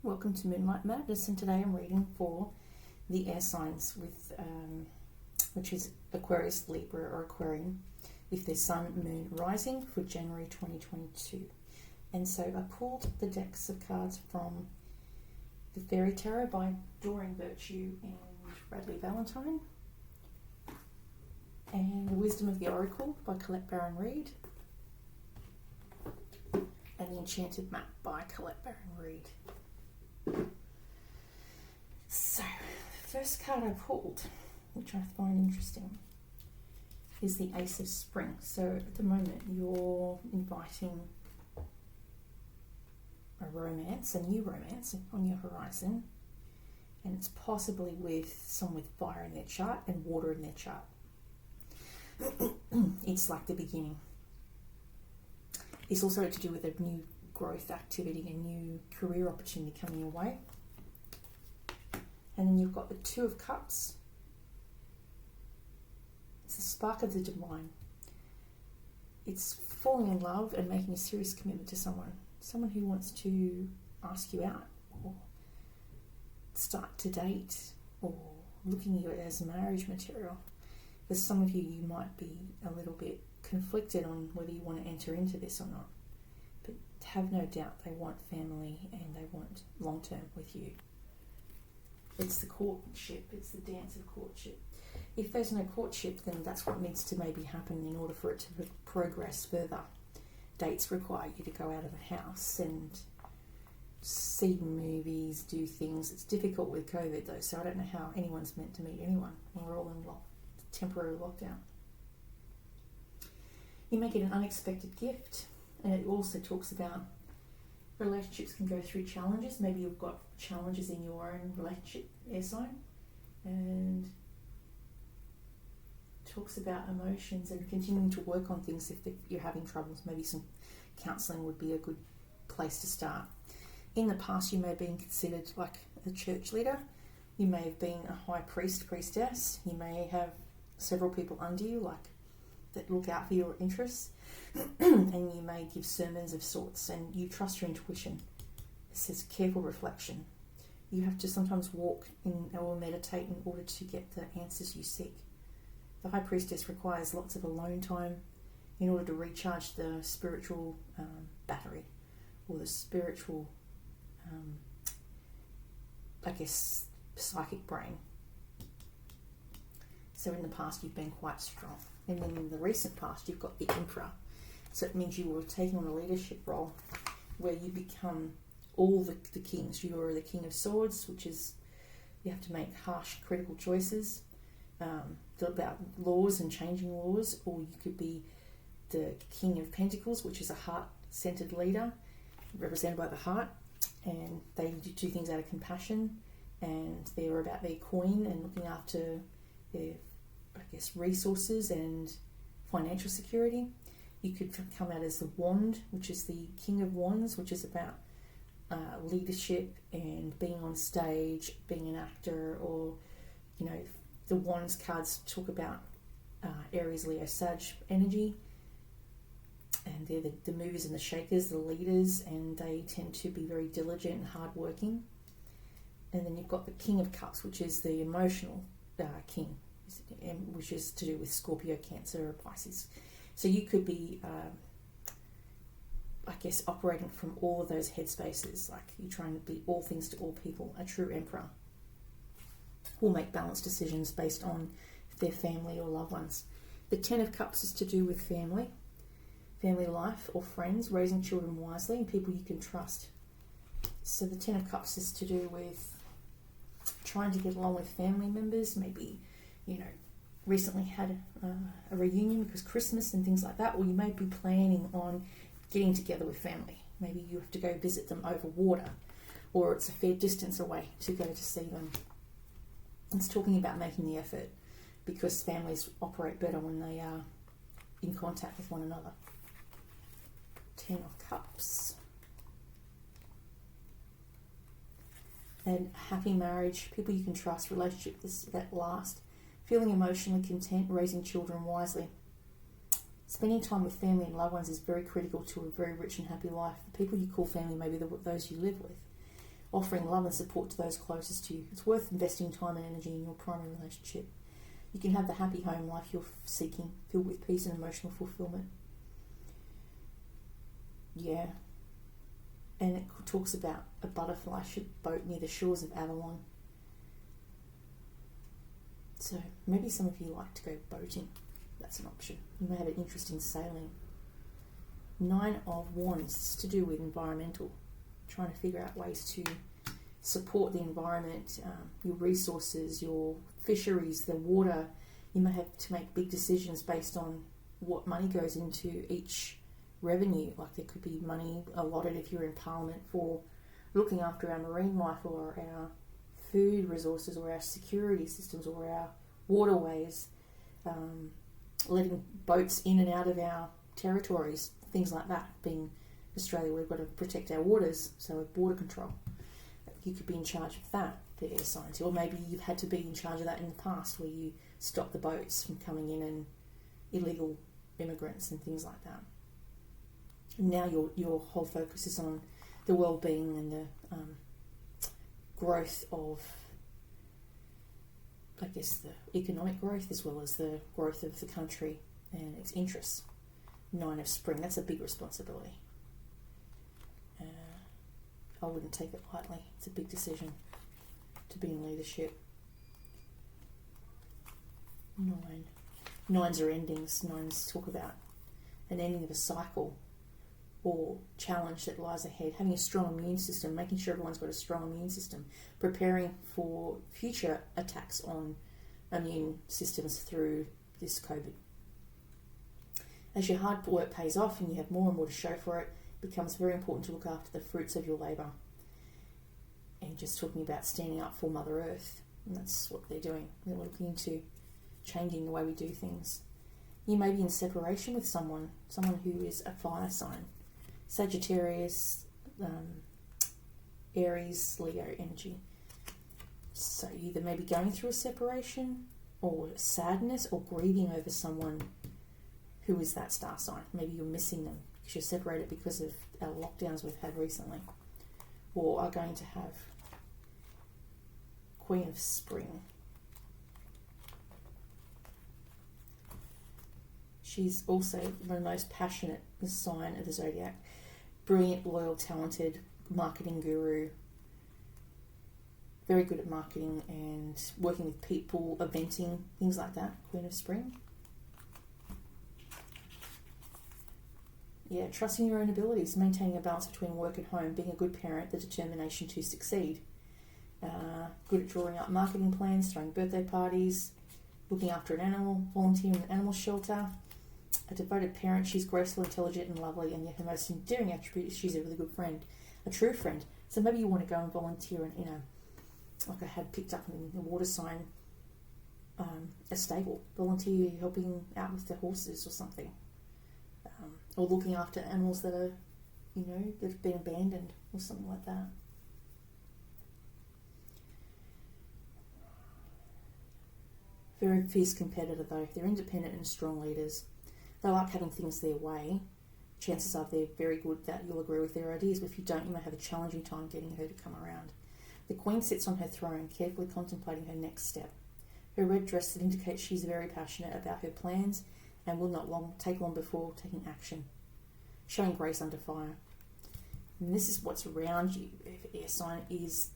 Welcome to Moonlight Madness, and today I'm reading for the air signs which is Aquarius, Libra or Aquarian, with their Sun, Moon, Rising for January 2022. And so I pulled the decks of cards from the Fairy Tarot by Doreen and Radleigh Valentine, and the Wisdom of the Oracle by Colette-Baron-Reid, and the Enchanted Map by Colette-Baron-Reid. So, the first card I pulled, which I find interesting, is the Ace of Spring. So at the moment you're inviting a new romance on your horizon, and it's possibly with someone with fire in their chart and water in their chart. It's like the beginning. It's also to do with a new growth activity, a new career opportunity coming your way. And then you've got the Two of Cups. It's the spark of the divine. It's falling in love and making a serious commitment to someone who wants to ask you out or start to date or looking at you as marriage material. For some of you, you might be a little bit conflicted on whether you want to enter into this or not. But have no doubt they want family and they want long-term with you. It's the courtship, it's the dance of courtship. If there's no courtship, then that's what needs to maybe happen in order for it to progress further. Dates require you to go out of the house and see movies, do things. It's difficult with COVID though, so I don't know how anyone's meant to meet anyone when we're all in temporary lockdown. You may get an unexpected gift, and it also talks about relationships can go through challenges. Maybe you've got challenges in your own relationship, air sign, and talks about emotions and continuing to work on things if you're having troubles. Maybe some counselling would be a good place to start. In the past, you may have been considered like a church leader. You may have been a high priest, priestess. You may have several people under you, like that look out for your interests, and you may give sermons of sorts, and you trust your intuition. It says careful reflection. You have to sometimes walk in or meditate in order to get the answers you seek. The High Priestess requires lots of alone time in order to recharge the spiritual battery, or the spiritual, psychic brain. So in the past you've been quite strong. And then in the recent past you've got the Emperor. So it means you were taking on a leadership role where you become all the kings. You are the King of Swords, which is you have to make harsh, critical choices about laws and changing laws, or you could be the King of Pentacles, which is a heart-centered leader, represented by the heart, and they do things out of compassion, and they're about their coin and looking after their, resources and financial security. You could come out as the Wand, which is the King of Wands, which is about leadership and being on stage, being an actor, or, the Wands cards talk about Aries, Leo, Sag energy, and they're the movers and the shakers, the leaders, and they tend to be very diligent and hardworking. And then you've got the King of Cups, which is the emotional king, which is to do with Scorpio, Cancer, or Pisces. So you could be, operating from all of those headspaces, like you're trying to be all things to all people. A true emperor will make balanced decisions based on their family or loved ones. The Ten of Cups is to do with family life or friends, raising children wisely, and people you can trust. So the Ten of Cups is to do with trying to get along with family members, maybe, recently had a reunion because Christmas and things like that, or you may be planning on getting together with family. Maybe you have to go visit them over water, or it's a fair distance away to go to see them. It's talking about making the effort, because families operate better when they are in contact with one another. Ten of Cups. And happy marriage, people you can trust, relationships that last, feeling emotionally content, raising children wisely. Spending time with family and loved ones is very critical to a very rich and happy life. The people you call family may be those you live with, offering love and support to those closest to you. It's worth investing time and energy in your primary relationship. You can have the happy home life you're seeking, filled with peace and emotional fulfillment. Yeah. And it talks about a butterfly boat near the shores of Avalon. So maybe some of you like to go boating. That's an option. You may have an interest in sailing. 9 of Wands is to do with environmental, trying to figure out ways to support the environment, your resources, your fisheries, the water. You may have to make big decisions based on what money goes into each revenue. Like there could be money allotted if you're in Parliament for looking after our marine life or our food resources or our security systems or our waterways, letting boats in and out of our territories, things like that. Being Australia, we've got to protect our waters, so border control. You could be in charge of that, the air signs, or maybe you've had to be in charge of that in the past, where you stop the boats from coming in and illegal immigrants and things like that. And now your whole focus is on the well-being and the growth of, I guess, the economic growth as well as the growth of the country and its interests. 9 of Spring, that's a big responsibility. I wouldn't take it lightly. It's a big decision to be in leadership. 9. 9s are endings. 9s talk about an ending of a cycle or challenge that lies ahead. Having a strong immune system, making sure everyone's got a strong immune system, preparing for future attacks on immune systems through this COVID. As your hard work pays off and you have more and more to show for it, it becomes very important to look after the fruits of your labour. And just talking about standing up for Mother Earth, and that's what they're doing. They're looking into changing the way we do things. You may be in separation with someone who is a fire sign. Sagittarius, Aries, Leo energy. So you either may be going through a separation or sadness or grieving over someone who is that star sign. Maybe you're missing them because you're separated because of our lockdowns we've had recently, or are going to have. Queen of Spring. She's also the most passionate sign of the zodiac. Brilliant, loyal, talented, marketing guru. Very good at marketing and working with people, eventing, things like that. Queen of Spring. Yeah, trusting your own abilities, maintaining a balance between work and home, being a good parent, the determination to succeed. Good at drawing up marketing plans, throwing birthday parties, looking after an animal, volunteering in an animal shelter. A devoted parent, she's graceful, intelligent and lovely, and yet her most endearing attribute is she's a really good friend, a true friend. So maybe you want to go and volunteer in like I had picked up in the water sign, a stable, volunteer helping out with the horses or something. Or looking after animals that are, that have been abandoned or something like that. Very fierce competitor though. They're independent and strong leaders. They like having things their way. Chances are they're very good that you'll agree with their ideas, but if you don't, you may have a challenging time getting her to come around. The Queen sits on her throne, carefully contemplating her next step. Her red dress that indicates she's very passionate about her plans and will not take long before taking action, showing grace under fire. And this is what's around you. Air sign is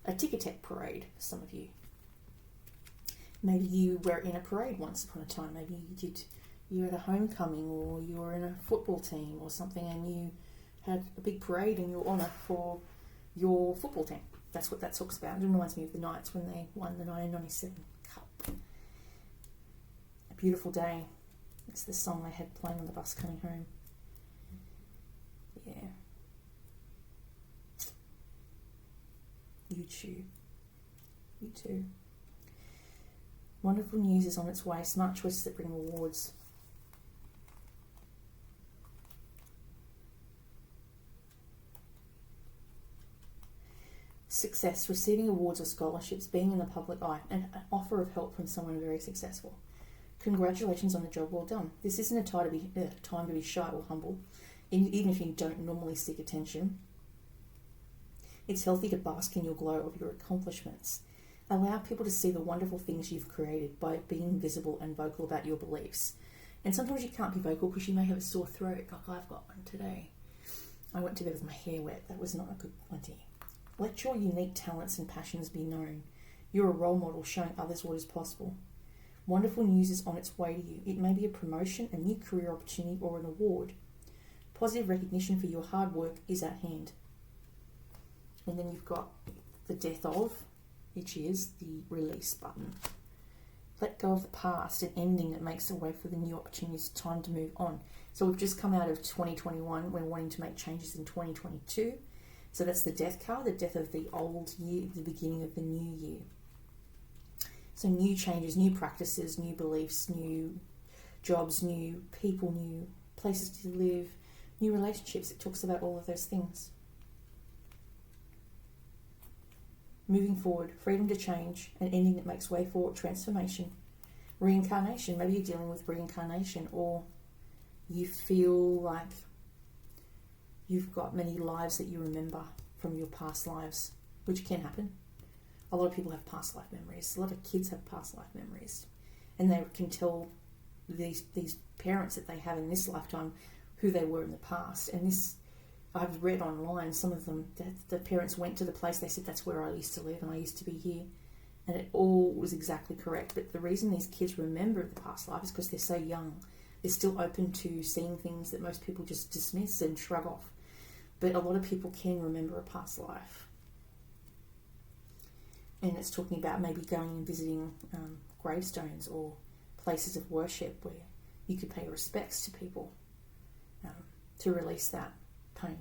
a tic-tac parade for some of you. Maybe you were in a parade once upon a time. Maybe you were at a homecoming, or you were in a football team or something, and you had a big parade in your honour for your football team. That's what that talks about. It reminds me of the Knights when they won the 1997 Cup. A beautiful day. It's the song I had playing on the bus coming home. Yeah. You too. Wonderful news is on its way. Smart choices that bring rewards. Success, receiving awards or scholarships, being in the public eye, and an offer of help from someone very successful. Congratulations on the job well done. This isn't a time to be shy or humble, even if you don't normally seek attention. It's healthy to bask in your glow of your accomplishments. Allow people to see the wonderful things you've created by being visible and vocal about your beliefs. And sometimes you can't be vocal because you may have a sore throat, like I've got one today. I went to bed with my hair wet. That was not a good idea. Let your unique talents and passions be known. You're a role model showing others what is possible. Wonderful news is on its way to you. It may be a promotion, a new career opportunity, or an award. Positive recognition for your hard work is at hand. And then you've got the death of, which is the release button. Let go of the past, an ending that makes a way for the new opportunities, time to move on. So we've just come out of 2021, we're wanting to make changes in 2022. So that's the death card, the death of the old year, the beginning of the new year. So new changes, new practices, new beliefs, new jobs, new people, new places to live, new relationships. It talks about all of those things. Moving forward, freedom to change, an ending that makes way for transformation. Reincarnation, maybe you're dealing with reincarnation, or you feel like you've got many lives that you remember from your past lives, which can happen. A lot of people have past life memories. A lot of kids have past life memories. And they can tell these parents that they have in this lifetime who they were in the past. And this, I've read online, some of them, that the parents went to the place, they said, that's where I used to live and I used to be here. And it all was exactly correct. But the reason these kids remember the past life is because they're so young. They're still open to seeing things that most people just dismiss and shrug off. But a lot of people can remember a past life. And it's talking about maybe going and visiting gravestones or places of worship where you could pay respects to people to release that pain.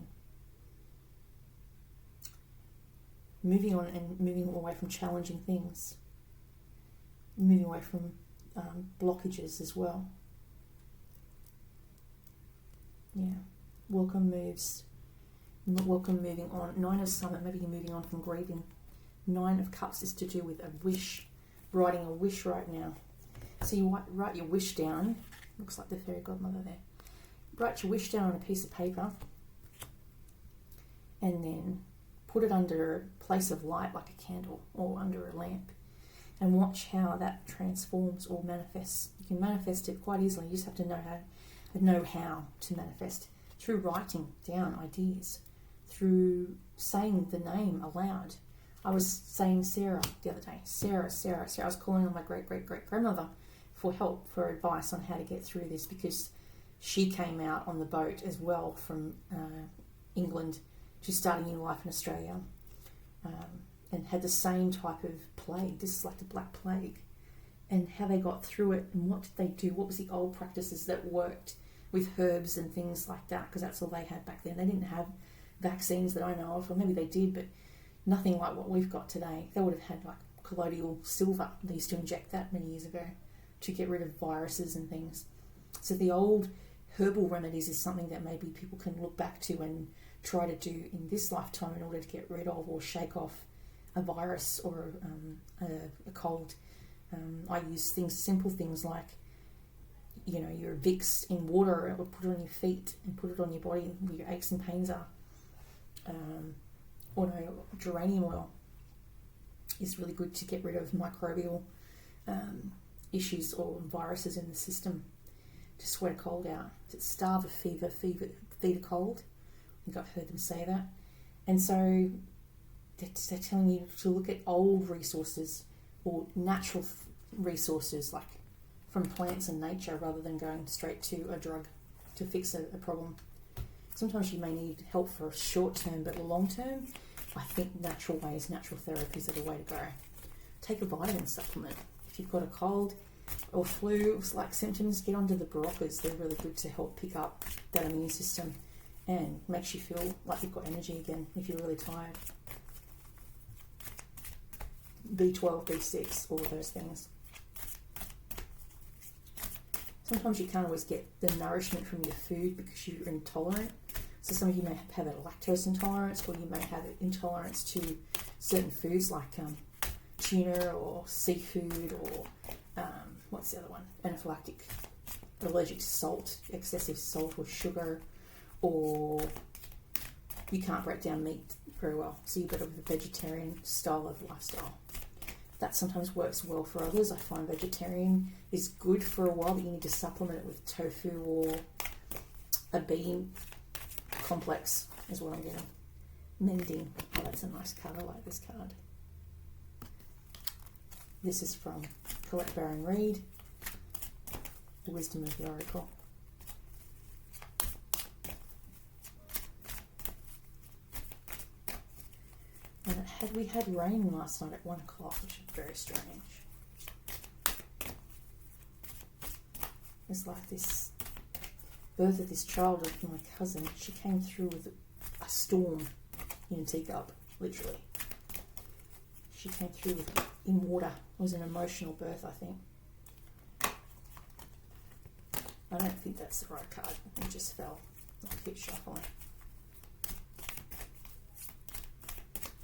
Moving on and moving away from challenging things. Moving away from blockages as well. Yeah. Welcome moving on. 9 of Summit, maybe you're moving on from grieving. 9 of Cups is to do with a wish, writing a wish right now. So you write your wish down. Looks like the fairy godmother there. Write your wish down on a piece of paper and then put it under a place of light like a candle or under a lamp and watch how that transforms or manifests. You can manifest it quite easily. You just have to know how to manifest through writing down ideas, through saying the name aloud. I was saying Sarah the other day. Sarah. I was calling on my great-great-great-grandmother for help, for advice on how to get through this, because she came out on the boat as well from England to start a new life in Australia and had the same type of plague. This is like the Black Plague. And how they got through it and what did they do? What was the old practices that worked with herbs and things like that? Because that's all they had back then. They didn't have vaccines that I know of, or maybe they did, but nothing like what we've got today. They would have had like colloidal silver. They used to inject that many years ago to get rid of viruses and things. So the old herbal remedies is something that maybe people can look back to and try to do in this lifetime in order to get rid of or shake off a virus or a cold. I use simple things like, your Vicks in water, or put it on your feet and put it on your body where your aches and pains are. Geranium oil is really good to get rid of microbial issues or viruses in the system, to sweat a cold out, to starve a fever, feed a cold. I think I've heard them say that. And so they're telling you to look at old resources or natural resources like from plants and nature, rather than going straight to a drug to fix a problem. Sometimes you may need help for a short term, but long term, I think natural ways, natural therapies are the way to go. Take a vitamin supplement. If you've got a cold or flu like symptoms, get onto the Baroccas. They're really good to help pick up that immune system and makes you feel like you've got energy again if you're really tired. B12, B6, all of those things. Sometimes you can't always get the nourishment from your food because you're intolerant. So some of you may have a lactose intolerance, or you may have an intolerance to certain foods like tuna or seafood, or what's the other one? Anaphylactic, allergic to salt, excessive salt or sugar, or you can't break down meat, very well. So you're better with a vegetarian style of lifestyle. That sometimes works well for others. I find vegetarian is good for a while, but you need to supplement it with tofu or a bean complex is what I'm getting. Mending. Oh, that's a nice card. I like this card. This is from Colette-Baron-Reid, The Wisdom of the Oracle. And we had rain last night at 1 o'clock, which is very strange. It's like this birth of this child of my cousin. She came through with a storm in a teacup, literally. She came through in water. It was an emotional birth, I think. I don't think that's the right card. It just fell. I keep shuffling.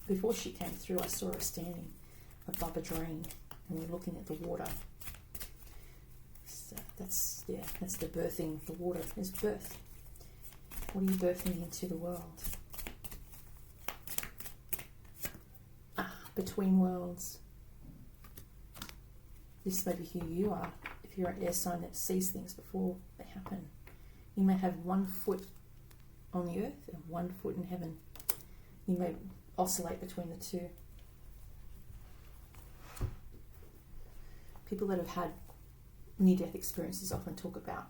Before she came through, I saw her standing above a drain and we're looking at the water. So that's the birthing. The water is birth. What are you birthing into the world? Between worlds. This may be who you are. If you're an air sign that sees things before they happen, you may have 1 foot on the earth and 1 foot in heaven. You may oscillate between the two. People that have had near-death experiences often talk about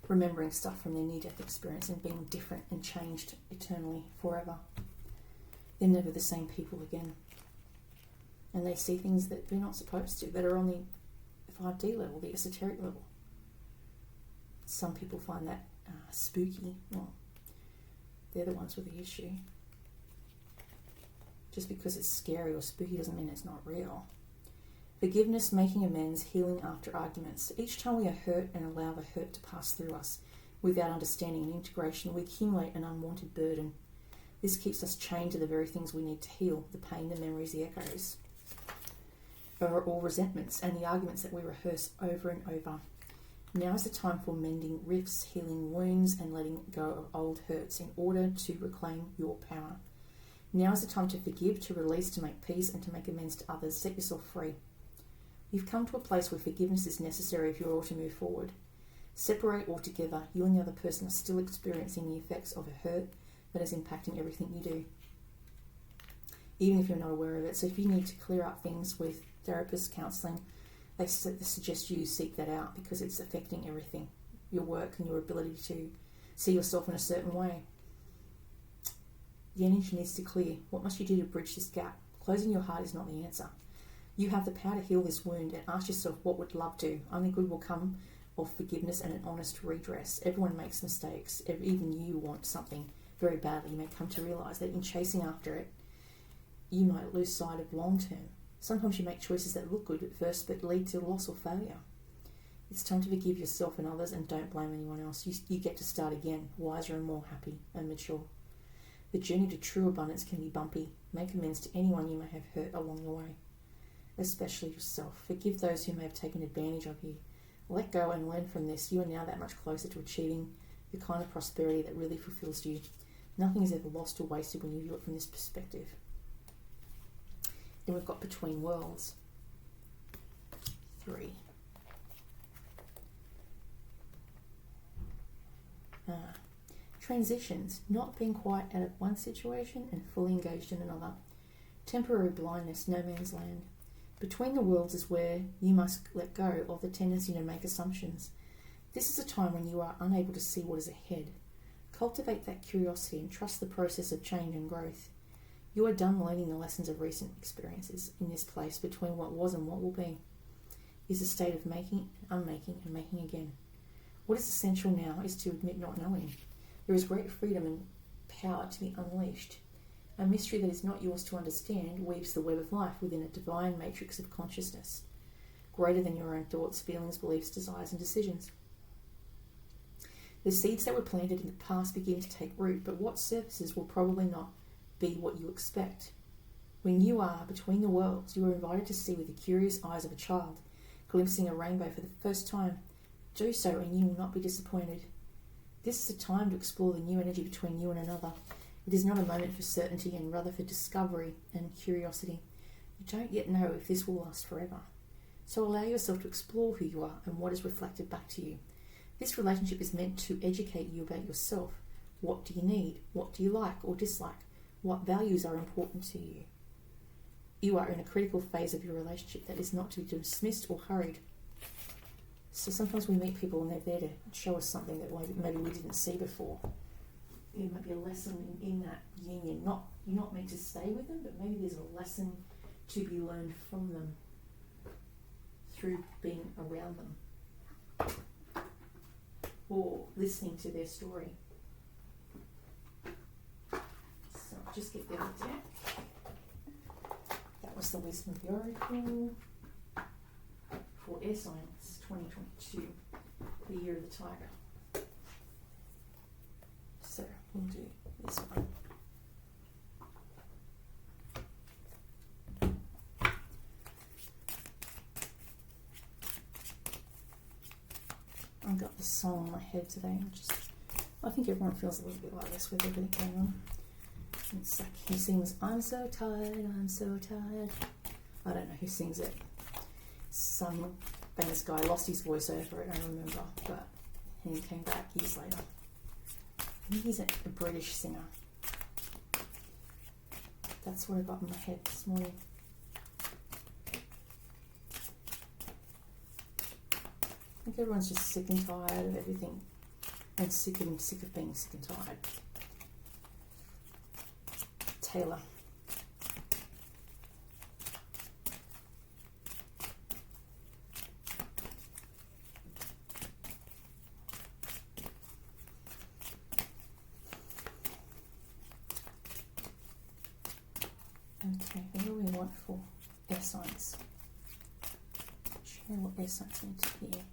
remembering stuff from their near-death experience and being different and changed eternally, forever. They're never the same people again. And they see things that they're not supposed to, that are on the 5D level, the esoteric level. Some people find that spooky. Well, they're the ones with the issue. Just because it's scary or spooky doesn't mean it's not real. Forgiveness, making amends, healing after arguments. Each time we are hurt and allow the hurt to pass through us without understanding and integration, we accumulate an unwanted burden. This keeps us chained to the very things we need to heal, the pain, the memories, the echoes, or all resentments and the arguments that we rehearse over and over. Now is the time for mending rifts, healing wounds, and letting go of old hurts in order to reclaim your power. Now is the time to forgive, to release, to make peace, and to make amends to others. Set yourself free. You've come to a place where forgiveness is necessary if you're all to move forward. Separate altogether. You and the other person are still experiencing the effects of a hurt that is impacting everything you do, even if you're not aware of it. So if you need to clear up things with therapists, counselling, they suggest you seek that out because it's affecting everything, your work and your ability to see yourself in a certain way. The energy needs to clear. What must you do to bridge this gap? Closing your heart is not the answer. You have the power to heal this wound and ask yourself, what would love do? Only good will come of forgiveness and an honest redress. Everyone makes mistakes. Even you want something very badly. You may come to realise that in chasing after it, you might lose sight of long term. Sometimes you make choices that look good at first but lead to loss or failure. It's time to forgive yourself and others and don't blame anyone else. You get to start again, wiser and more happy and mature. The journey to true abundance can be bumpy. Make amends to anyone you may have hurt along the way, especially yourself. Forgive those who may have taken advantage of you. Let go and learn from this. You are now that much closer to achieving the kind of prosperity that really fulfills you. Nothing is ever lost or wasted when you view it from this perspective. Then we've got Between Worlds. 3. Transitions. Not being quite out of one situation and fully engaged in another. Temporary blindness, no man's land. Between the worlds is where you must let go of the tendency to make assumptions. This is a time when you are unable to see what is ahead. Cultivate that curiosity and trust the process of change and growth. You are done learning the lessons of recent experiences. In this place between what was and what will be is a state of making and unmaking and making again. What is essential now is to admit not knowing. There is great freedom and power to be unleashed. A mystery that is not yours to understand weaves the web of life within a divine matrix of consciousness, greater than your own thoughts, feelings, beliefs, desires, and decisions. The seeds that were planted in the past begin to take root, but what surfaces will probably not be what you expect. When you are between the worlds, you are invited to see with the curious eyes of a child, glimpsing a rainbow for the first time. Do so and you will not be disappointed. This is a time to explore the new energy between you and another. It is not a moment for certainty and rather for discovery and curiosity. You don't yet know if this will last forever. So allow yourself to explore who you are and what is reflected back to you. This relationship is meant to educate you about yourself. What do you need? What do you like or dislike? What values are important to you? You are in a critical phase of your relationship that is not to be dismissed or hurried. So sometimes we meet people and they're there to show us something that maybe we didn't see before. It might be a lesson in that union. You're not meant to stay with them, but maybe there's a lesson to be learned from them through being around them or listening to their story. So I'll just get the other deck. That was the Wisdom of the Oracle for Air Signs 2022, the Year of the Tiger. So we'll do this one. I've got the song in my head today. I think everyone feels a little bit like this with everything going on. It's like he sings, "I'm so tired, I'm so tired." I don't know who sings it. Some famous guy lost his voice over it, I remember, but he came back years later. I think he's a British singer. That's what I got in my head this morning. I think everyone's just sick and tired of everything, and sick of being sick and tired. Taylor. Okay, what do we want for air signs? Share what air signs need to hear.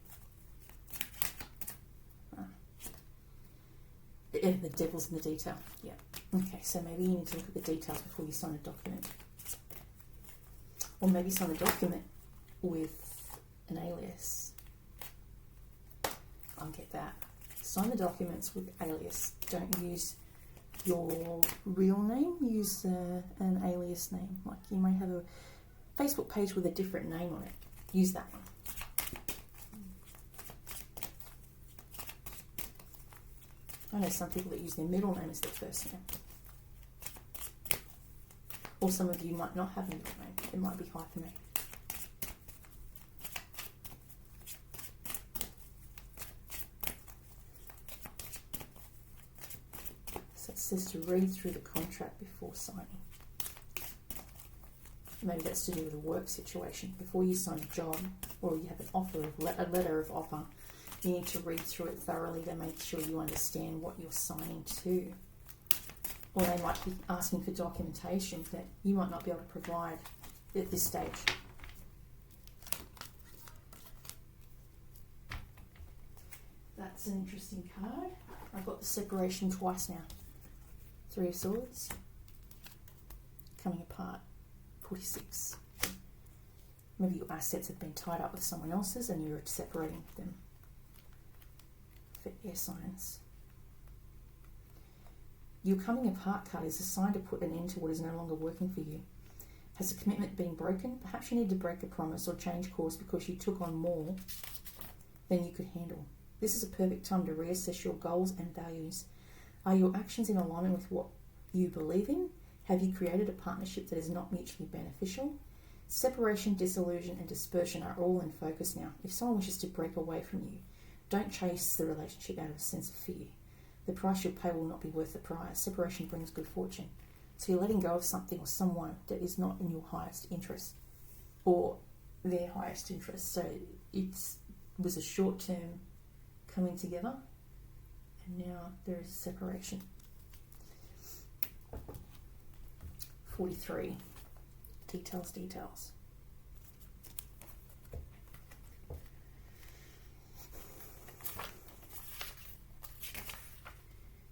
Yeah, the devil's in the detail. Yeah. Okay, so maybe you need to look at the details before you sign a document. Or maybe sign a document with an alias. I'll get that. Sign the documents with alias. Don't use your real name. Use an alias name. Like you may have a Facebook page with a different name on it. Use that one. I know some people that use their middle name as their first name. Or some of you might not have a middle name. It might be hyphenated. So it says to read through the contract before signing. Maybe that's to do with a work situation. Before you sign a job or you have an offer, a letter of offer, you need to read through it thoroughly to make sure you understand what you're signing to. Or they might be asking for documentation that you might not be able to provide at this stage. That's an interesting card. I've got the separation twice now. 3 of Swords. Coming apart. 46. Maybe your assets have been tied up with someone else's and you're separating them. For air signs. Your coming apart card is a sign to put an end to what is no longer working for you. Has a commitment been broken? Perhaps you need to break a promise or change course because you took on more than you could handle. This is a perfect time to reassess your goals and values. Are your actions in alignment with what you believe in? Have you created a partnership that is not mutually beneficial? Separation, disillusion, and dispersion are all in focus now. If someone wishes to break away from you, don't chase the relationship out of a sense of fear. The price you'll pay will not be worth the prize. Separation brings good fortune. So you're letting go of something or someone that is not in your highest interest or their highest interest. So it was a short-term coming together and now there is separation. 43. Details.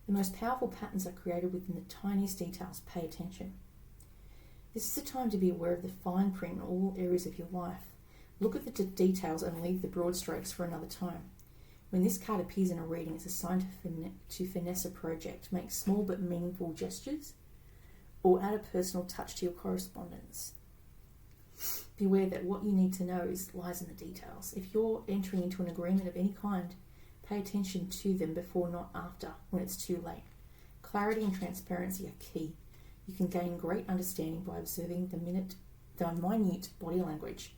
The most powerful patterns are created within the tiniest details. Pay attention. This is a time to be aware of the fine print in all areas of your life. Look at the details and leave the broad strokes for another time. When this card appears in a reading, it's a sign to finesse a project, make small but meaningful gestures, or add a personal touch to your correspondence. Beware that what you need to know lies in the details. If you're entering into an agreement of any kind, pay attention to them before, not after, when it's too late. Clarity and transparency are key. You can gain great understanding by observing the minute body language,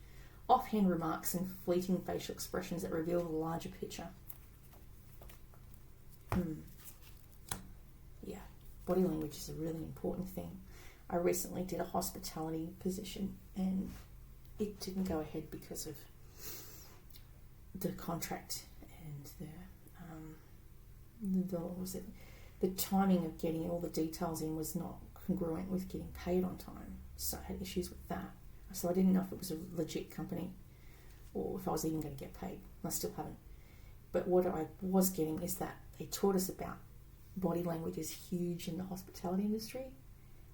offhand remarks and fleeting facial expressions that reveal the larger picture. Yeah, body language is a really important thing. I recently did a hospitality position and it didn't go ahead because of the contract and the timing of getting all the details in was not congruent with getting paid on time. So I had issues with that. So I didn't know if it was a legit company or if I was even going to get paid. I still haven't. But what I was getting is that they taught us about body language is huge in the hospitality industry,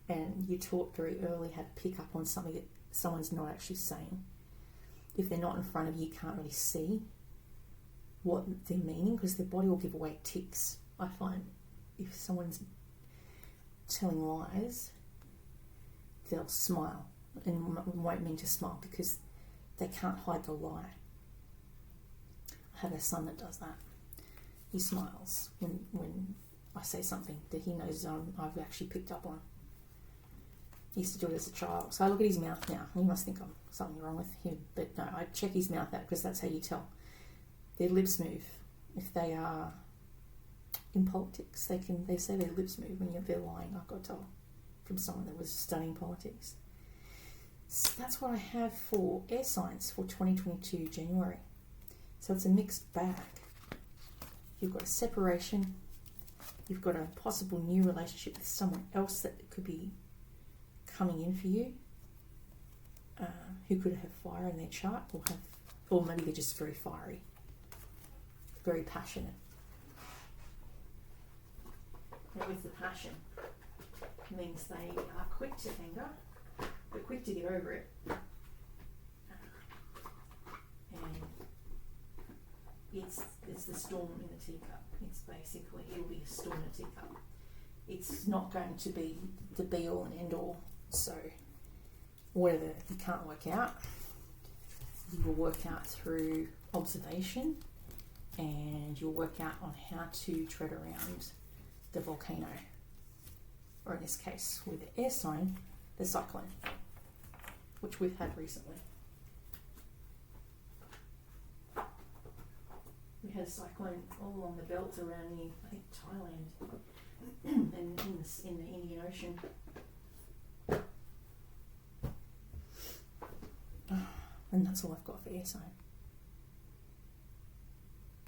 and you taught very early how to pick up on something that someone's not actually saying. If they're not in front of you, you can't really see what they're meaning because their body will give away tics. I find if someone's telling lies, they'll smile and won't mean to smile because they can't hide the lie. I have a son that does that. He smiles when I say something that he knows I've actually picked up on. He used to do it as a child. So I look at his mouth now. He must think I'm something wrong with him. But no, I check his mouth out because that's how you tell. Their lips move. If they are in politics, they say their lips move when they're lying. I got told from someone that was studying politics. So that's what I have for air signs for 2022 January. So it's a mixed bag. You've got a separation. You've got a possible new relationship with someone else that could be coming in for you, who could have fire in their chart, or maybe they're just very fiery, very passionate. And with the passion, it means they are quick to anger, but quick to get over it. And it's the storm in the teacup. It'll be a storm in a teacup. It's not going to be the be all and end all. So whatever you can't work out, you will work out through observation, and you'll work out on how to tread around the volcano, or in this case with the air sign, the cyclone, which we've had recently. We had a cyclone all along the belt around near, I think, Thailand and in the Indian Ocean. And that's all I've got for air sign.